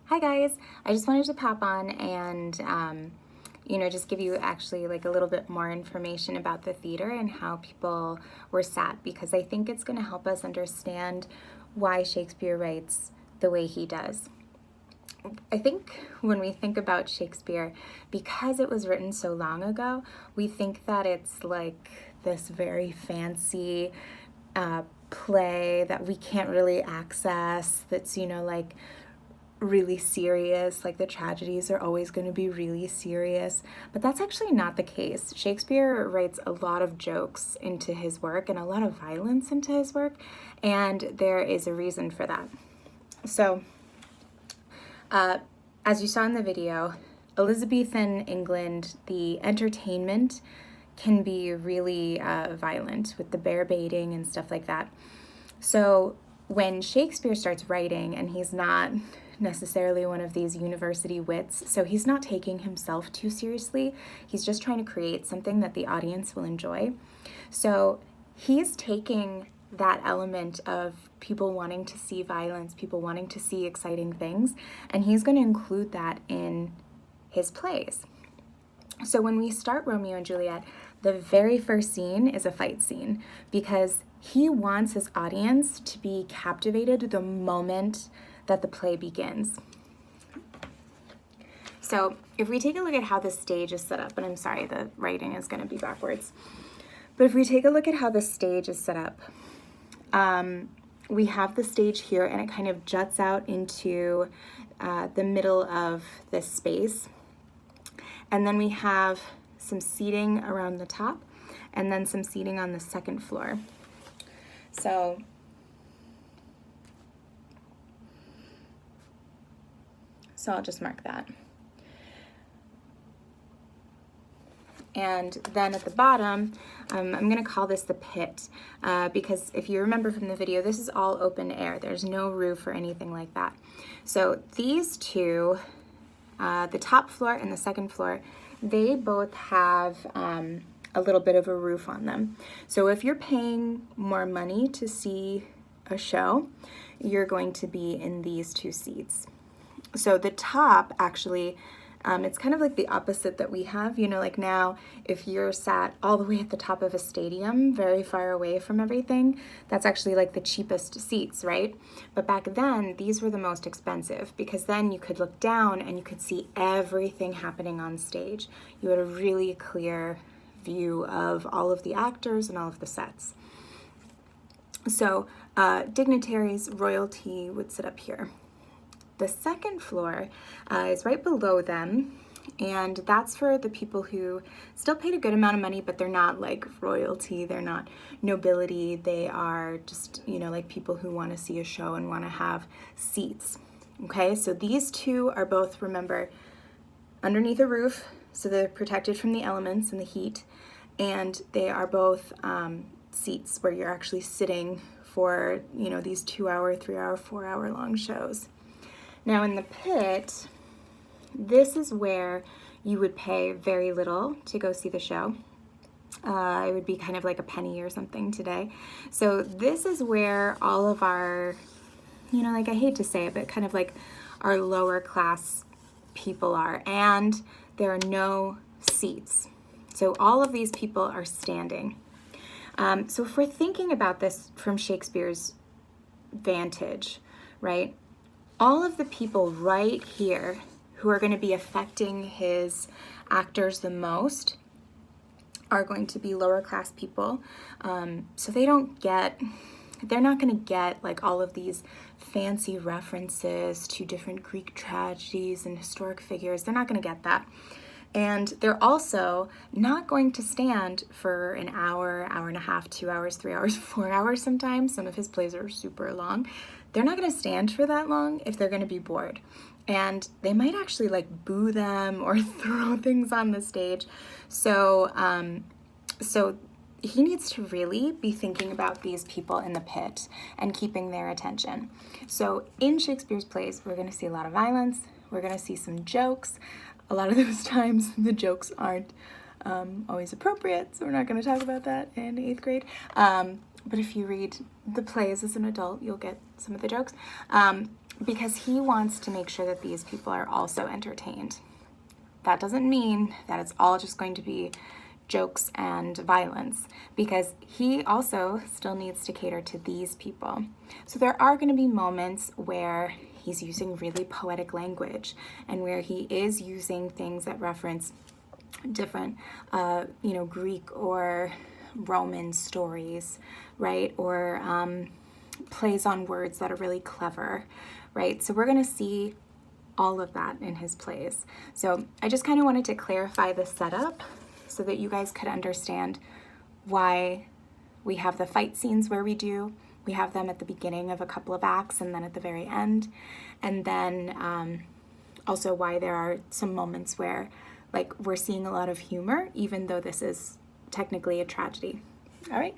Hi guys, I just wanted to pop on and just give you actually like a little bit more information about the theater and how people were sat, because I think it's going to help us understand why Shakespeare writes the way he does. I think when we think about Shakespeare, because it was written so long ago, we think that it's like this very fancy play that we can't really access, that's, like really serious, like the tragedies are always going to be really serious, but that's actually not the case. Shakespeare writes a lot of jokes into his work and a lot of violence into his work, and there is a reason for that. So, as you saw in the video, Elizabethan England, the entertainment can be really violent with the bear baiting and stuff like that. So when Shakespeare starts writing, and he's not necessarily one of these university wits, so he's not taking himself too seriously, he's just trying to create something that the audience will enjoy. So he's taking that element of people wanting to see violence, people wanting to see exciting things, and he's going to include that in his plays. So when we start Romeo and Juliet, the very first scene is a fight scene, because he wants his audience to be captivated the moment that the play begins. So if we take a look at how the stage is set up, and I'm sorry, the writing is going to be backwards, but if we take a look at how the stage is set up, we have the stage here, and it kind of juts out into the middle of this space. And then we have some seating around the top, and then some seating on the second floor. So I'll just mark that. And then at the bottom, I'm going to call this the pit, because if you remember from the video, this is all open air. There's no roof or anything like that. So these two, the top floor and the second floor, they both have a little bit of a roof on them. So if you're paying more money to see a show, you're going to be in these two seats. So the top, actually, it's kind of like the opposite that we have. Like now, if you're sat all the way at the top of a stadium, very far away from everything, that's actually like the cheapest seats, right? But back then, these were the most expensive, because then you could look down and you could see everything happening on stage. You had a really clear view of all of the actors and all of the sets. So dignitaries, royalty would sit up here. The second floor is right below them, and that's for the people who still paid a good amount of money, but they're not like royalty, they're not nobility, they are just, like people who want to see a show and want to have seats. Okay, so these two are both, remember, underneath a roof, so they're protected from the elements and the heat, and they are both seats where you're actually sitting for, these 2-hour, 3-hour, 4-hour long shows. Now in the pit, this is where you would pay very little to go see the show. It would be kind of like a penny or something today. So this is where all of our, like I hate to say it, but kind of like our lower class people are, and there are no seats. So all of these people are standing. So if we're thinking about this from Shakespeare's vantage, right? All of the people right here who are going to be affecting his actors the most are going to be lower class people. So they're not going to get like all of these fancy references to different Greek tragedies and historic figures. They're not going to get that. And they're also not going to stand for an hour, hour and a half, 2 hours, 3 hours, 4 hours sometimes. Some of his plays are super long. They're not going to stand for that long if they're going to be bored. And they might actually like boo them or throw things on the stage. So he needs to really be thinking about these people in the pit and keeping their attention. So in Shakespeare's plays, we're going to see a lot of violence. We're going to see some jokes. A lot of those times the jokes aren't always appropriate, so we're not going to talk about that in 8th grade. But if you read the plays as an adult, you'll get some of the jokes. because he wants to make sure that these people are also entertained. That doesn't mean that it's all just going to be jokes and violence, because he also still needs to cater to these people. So there are going to be moments where he's using really poetic language and where he is using things that reference different, Greek or Roman stories, right? Or plays on words that are really clever, right? So we're going to see all of that in his plays. So I just kind of wanted to clarify the setup so that you guys could understand why we have the fight scenes where we do. We have them at the beginning of a couple of acts and then at the very end. And then also why there are some moments where we're seeing a lot of humor, even though this is technically a tragedy. All right.